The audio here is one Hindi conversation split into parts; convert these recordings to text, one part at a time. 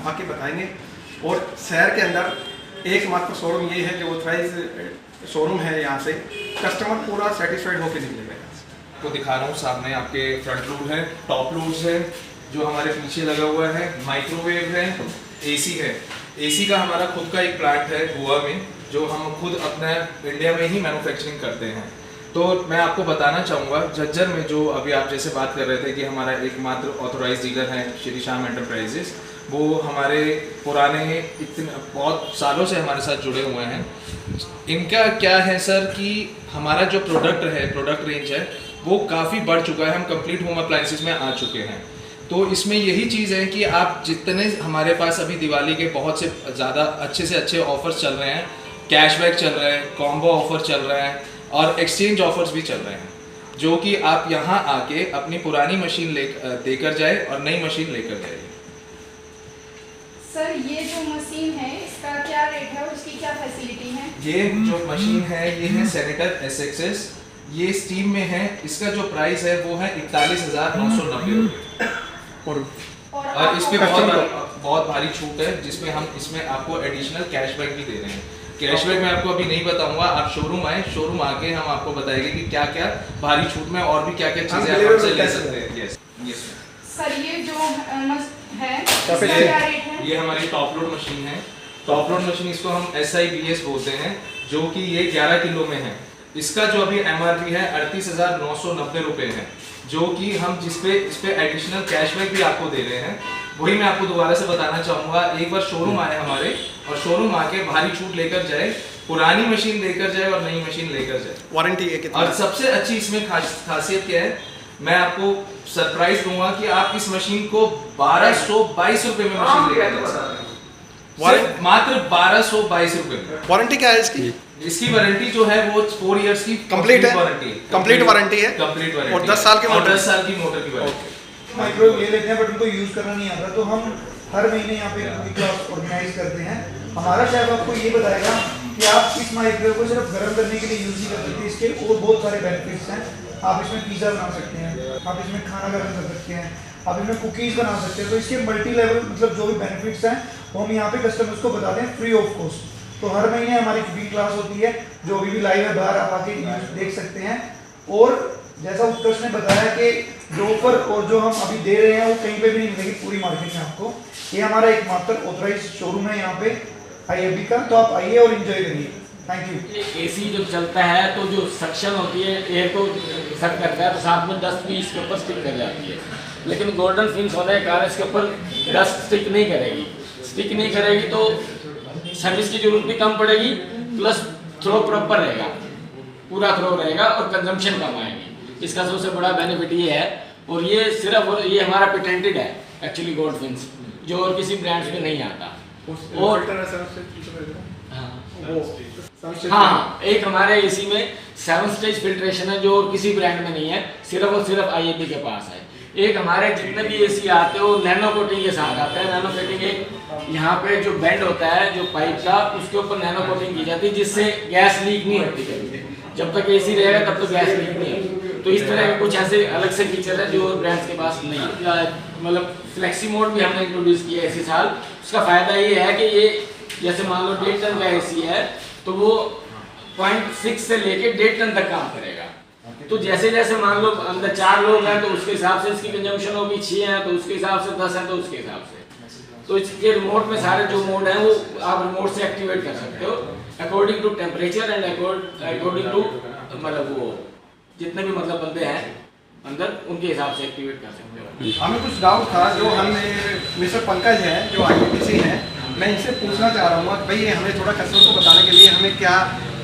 आके बताएंगे। और शहर के अंदर एकमात्र शोरूम ये है जो ऑथराइज शोरूम है, यहाँ से कस्टमर पूरा सेटिस्फाइड होकर निकलेगा। को दिखा रहा हूँ, सामने आपके फ्रंट लोड है, टॉप लोड्स है जो हमारे पीछे लगा हुआ है, माइक्रोवेव है, एसी है। एसी का हमारा खुद का एक प्लांट है गोवा में, जो हम खुद अपने इंडिया में ही मैन्युफैक्चरिंग करते हैं। तो मैं आपको बताना चाहूँगा झज्जर में जो अभी आप जैसे बात कर रहे थे कि हमारा एकमात्र ऑथोराइज डीलर है श्री श्याम एंटरप्राइजेस, वो हमारे पुराने इतने बहुत सालों से हमारे साथ जुड़े हुए हैं। इनका क्या है सर कि हमारा जो प्रोडक्ट रेंज है वो काफ़ी बढ़ चुका है, हम कंप्लीट होम अप्लायंसेस में आ चुके हैं। तो इसमें यही चीज़ है कि आप जितने हमारे पास अभी दिवाली के बहुत से ज़्यादा अच्छे से अच्छे ऑफर्स चल रहे हैं, कैशबैक चल रहे हैं, कॉम्बो ऑफर चल रहे हैं और एक्सचेंज ऑफर्स भी चल रहे हैं, जो कि आप यहाँ आके अपनी पुरानी मशीन देकर जाए और नई मशीन लेकर जाए। सर ये जो मशीन है इसका क्या रेट है और उसकी क्या फैसिलिटी है? ये जो मशीन है ये है सेनेटर SXS, ये स्टीम में है। इसका जो प्राइस है वो है 41,990 रुपये और इस पे बहुत भारी छूट है, जिसमें हम इसमें आपको एडिशनल कैशबैक भी दे रहे हैं। कैशबैक मैं आपको अभी नहीं बताऊंगा, आप शोरूम आए, शोरूम आके हम आपको बताएंगे कि क्या क्या भारी छूट में और भी क्या क्या चीजें आप हमसे ले सकते हैं। यस सर ये जो है इसका क्या रेट है? ये हमारी टॉप लोड मशीन है। टॉप लोड मशीन इसको हम SIBS बोलते हैं, जो कि ये 11 किलो में है। इसका जो अभी MRP है 38,990 रुपये है, जो कि हम इस पे एडिशनल कैशबैक भी आपको दे रहे हैं। वही मैं आपको दोबारा से बताना चाहूँगा, एक बार शोरूम आए हमारे और शोरूम आके भारी छूट लेकर जाए, पुरानी मशीन लेकर जाए और नई मशीन लेकर जाए। वारंटी है कितनी? और सबसे अच्छी इसमें खासियत क्या है, मैं आपको सरप्राइज दूंगा कि आप इस मशीन को 1222 रुपये में मशीन लेकर जा सकते हैं, मात्र 1222 रुपये में। वारंटी क्या है इसकी? इसकी वारंटी जो है वो 4 इयर्स की कंप्लीट है, कंप्लीट वारंटी है, कंप्लीट वारंटी और 10 साल की मोटर, 10 साल की मोटर की वारंटी। माइक्रोवेव ले लेते हैं बट उनको यूज करना नहीं आता, तो हम हर महीने यहाँ पे कुकिंग क्लास ऑर्गेनाइज करते हैं। हमारा शेफ आपको ये बताएगा कि आप इस माइक्रोवेव को सिर्फ गर्म करने के लिए यूज नहीं कर सकते, इसके और बहुत सारे बेनिफिट्स हैं। आप इसमें पिज़्ज़ा बना सकते हैं, आप इसमें खाना गर्म कर सकते हैं, आप इसमें कुकीज़ बना सकते हैं। तो इसके मल्टी लेवल मतलब जो भी बेनिफिट्स हैं वो हम यहाँ पे कस्टमर्स को बताते हैं फ्री ऑफ कॉस्ट। तो हर महीने हमारी कुकिंग क्लास होती है, जो भी लाइव है बाहर आप आके देख सकते हैं। और जैसा उत्कर्ष ने बताया कि जो ऑफर और जो हम अभी दे रहे हैं वो कहीं पे भी नहीं मिलेगी पूरी मार्केट में आपको। ये हमारा एकमात्र ऑथराइज शोरूम है यहाँ पे IFB का, तो आप आइए और एंजॉय करिए। Thank you. AC जब चलता है तो जो सक्शन होती है, एयर को सक करता है, तो साथ में डस्ट भी इसके ऊपर स्टिक कर जाती है। लेकिन गोल्डन फिल्म्स होने के कारण इसके ऊपर डस्ट स्टिक नहीं करेगी, तो सर्विस की जरूरत भी कम पड़ेगी, प्लस थ्रो प्रॉपर रहेगा, पूरा थ्रो रहेगा और कंजम्पशन कम आएगी। इसका सबसे बड़ा बेनिफिट ये है। और ये सिर्फ ये हमारा पेटेंटेड है एक्चुअली गोल्ड फिल्म्स, जो और किसी ब्रांड्स में नहीं आता। और हाँ, एक हमारे AC में 7 स्टेज फिल्ट्रेशन है, जो और किसी ब्रांड में नहीं है, सिर्फ और सिर्फ IFB के पास है। एक हमारे जितने भी AC आते हैं वो नैनो कोटिंग के साथ आते हैं। नैनो कोटिंग एक यहाँ पे जो बेंड होता है जो पाइप का, उसके ऊपर नैनो कोटिंग की जाती है, जिससे गैस लीक नहीं होती कभी। जब तक AC रहेगा तब तक गैस लीक नहीं होती। तो इस तरह के कुछ ऐसे अलग से फीचर है जो ब्रांड्स के पास नहीं है। मतलब फ्लेक्सी मोड भी हमने इंट्रोड्यूस किया है इसी साल। उसका फायदा ये है कि ये जैसे मान लो 1.5 टन का AC है तो वो 0.6 से लेके 1.5 टन तक काम करेगा। तो जैसे जैसे मान लो अंदर 4 लोग हैं तो उसके हिसाब से इसकी कंजम्पशन होगी, 6 हैं तो उसके हिसाब से, 10 हैं तो उसके हिसाब से। तो इसके रिमोट में सारे जो मोड हैं वो आप रिमोट से एक्टिवेट कर सकते हो according to temperature and according to मतलब वो जितने भी मतलब बंदे हैं अंदर, उनके हिसाब से एक्टिवेट कर सकते हो। हमें कुछ डाउट था जो हमने मिस्टर पंकज हैं जो IFBC हैं, मैं इनसे पूछना चाह रहा हूँ भाई हमें थोड़ा कस्टमर को बताने के लिए हमें क्या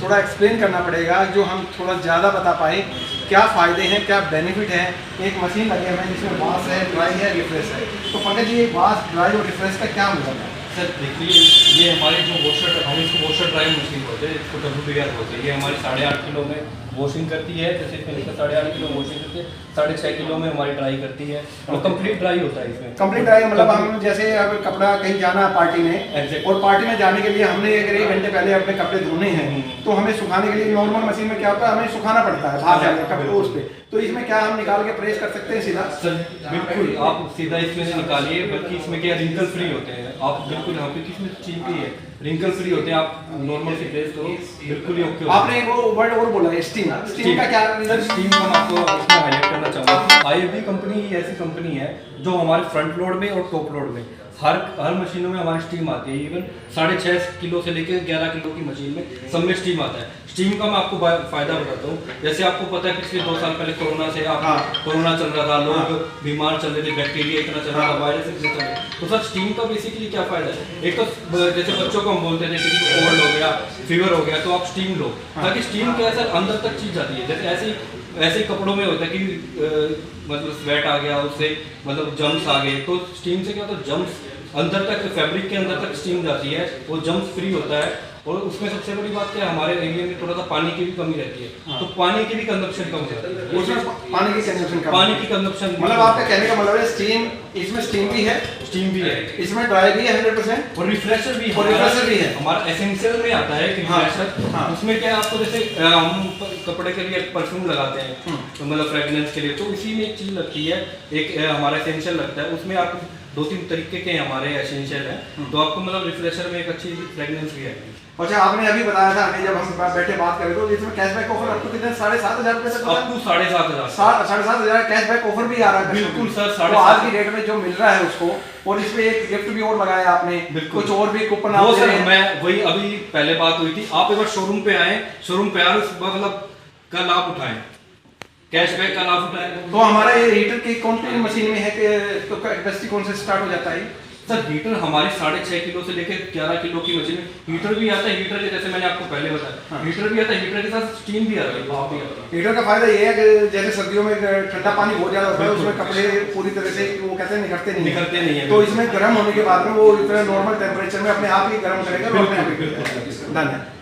थोड़ा एक्सप्लेन करना पड़ेगा जो हम थोड़ा ज़्यादा बता पाए, क्या फ़ायदे हैं, क्या बेनिफिट है। एक मशीन लगे हुए हैं जिसमें वाश है, ड्राई है, रिफ्रेश है। तो पंकज जी वाश, ड्राई और रिफ्रेश का क्या मतलब है? सर देखिए, ये हमारे जो वॉशर, हम इसको वॉशर ड्राई मशीन बोलते हैं, इसको WBR बोलते हैं। ये हमारी 8.5 किलो में वॉशिंग करती है, जैसे इसमें लिखा 8.5 किलो वॉशिंग करती है, 6.5 किलो में हमारी ड्राई करती है और कंप्लीट ड्राई होता है इसमें। कंप्लीट ड्राई मतलब हम जैसे अब कपड़ा कहीं जाना है पार्टी में, Exactly. और पार्टी में जाने के लिए हमने अगर 1 घंटे पहले अपने कपड़े धोने हैं तो हमें सुखाने के लिए नॉर्मल मशीन में क्या होता है, हमें सुखाना पड़ता है बाहर जाके कपड़े उस पे, तो इसमें क्या हम निकाल के प्रेस कर सकते हैं सीधा? सर बिल्कुल, आप सीधा इसमें से निकालिए, बल्कि इसमें क्या रिंकल फ्री होते हैं आप, बिल्कुल यहाँ पे किसमें चीप ही है, रिंकल फ्री होते हैं, आप नॉर्मल से प्रेस करो बिल्कुल ही ओके। आपने एक वो वर्ड और बोला है स्टीम, स्टीम का क्या? सर स्टीम का मैं आपको इसमें हाईलाइट करना चाहूँगा। IFB कंपनी ही ऐसी कंपनी है जो हमारे फ्रंट लोड में और टॉप लोड में हर मशीनों में हमारी स्टीम आती है। इवन 6.5 किलो से लेकर 11 किलो की मशीन में सब में स्टीम आता है। स्टीम का मैं आपको फायदा बताता हूँ। जैसे आपको पता है पिछले 2 साल पहले कोरोना से कोरोना चल रहा था, लोग बीमार चल रहे थे, बैक्टीरिया इतना चल रहा था, वायरस इतने चल रहे, तो सर स्टीम का बेसिकली क्या फायदा है? एक तो जैसे बच्चों को हम बोलते थे किसी को कोल्ड हो गया, फीवर हो गया, तो आप स्टीम लो, ताकि स्टीम क्या है सर अंदर तक चीज जाती है। जैसे ऐसे कपड़ों में होता है कि मतलब स्वेट आ गया, उससे मतलब जम्स आ गए, तो स्टीम से क्या होता है, जम्स अंदर तक, फैब्रिक के अंदर तक स्टीम जाती है, वो जम्स फ्री होता है। और उसमें सबसे बड़ी बात क्या है, हमारे एरिया में थोड़ा सा पानी की भी कमी रहती है, तो पानी की भी कंजप्शन कम होती है। उसमें पानी की कंजप्शन कम, पानी की कंजप्शन मतलब आपका कहने का मतलब है स्टीम, इसमें स्टीम भी है, स्टीम भी है, इसमें ड्राई भी है 100% और रिफ्रेशर भी है। और रिफ्रेशर भी है। हमारा एसेंशियल में आता है रिफ्रेशर। उसमें क्या है, आपको जैसे हम कपड़े के लिए परफ्यूम लगाते हैं, तो मतलब फ्रेगनेंस के लिए, तो इसी में एक चीज लगती है, एक हमारा एसेंशियल लगता है, उसमें आप 2-3 तरीके के हमारे एसेंशियल हैं, तो आपको मतलब रिफ्रेशर में एक अच्छी फ्रेगनेंस भी है। अच्छा, आपने अभी बताया था हमें जब हम बैठे बात करें तो इसमें कैशबैक ऑफर आपको कितने 7,500 रुपए तक अप टू 7,500 7,500 कैशबैक ऑफर भी आ रहा है। बिल्कुल सर, तो आज की डेट में जो मिल रहा है उसको, और इसमें एक गिफ्ट भी और लगाया आपने, कुछ और भी कूपन वो सर मैं वही अभी पहले बात हुई थी, आप एक बार शोरूम पे आए, शोरूम पे आए मतलब का लाभ उठाएं, कैशबैक का लाभ उठाएं। तो हमारा ये हीटर की कौन सी मशीन में है कि तो कैपेसिटी कौन से स्टार्ट हो जाता है? सर हीटर हमारी 6.5 किलो से लेकर 11 किलो की मशीन में हीटर भी आता है। हीटर के जैसे मैंने आपको पहले बताया, हीटर भी आता है, हीटर के साथ स्टीम भी आता है, भाप भी आता है। हीटर का फायदा ये है कि जैसे सर्दियों में ठंडा पानी बहुत ज्यादा होता है, उसमें कपड़े पूरी तरह से वो कहते हैं निकलते नहीं है, तो इसमें गर्म होने के बाद में वो इतना नॉर्मल टेम्परेचर में अपने आप ही गर्म करेगा और अपने आप ही धन्यवाद।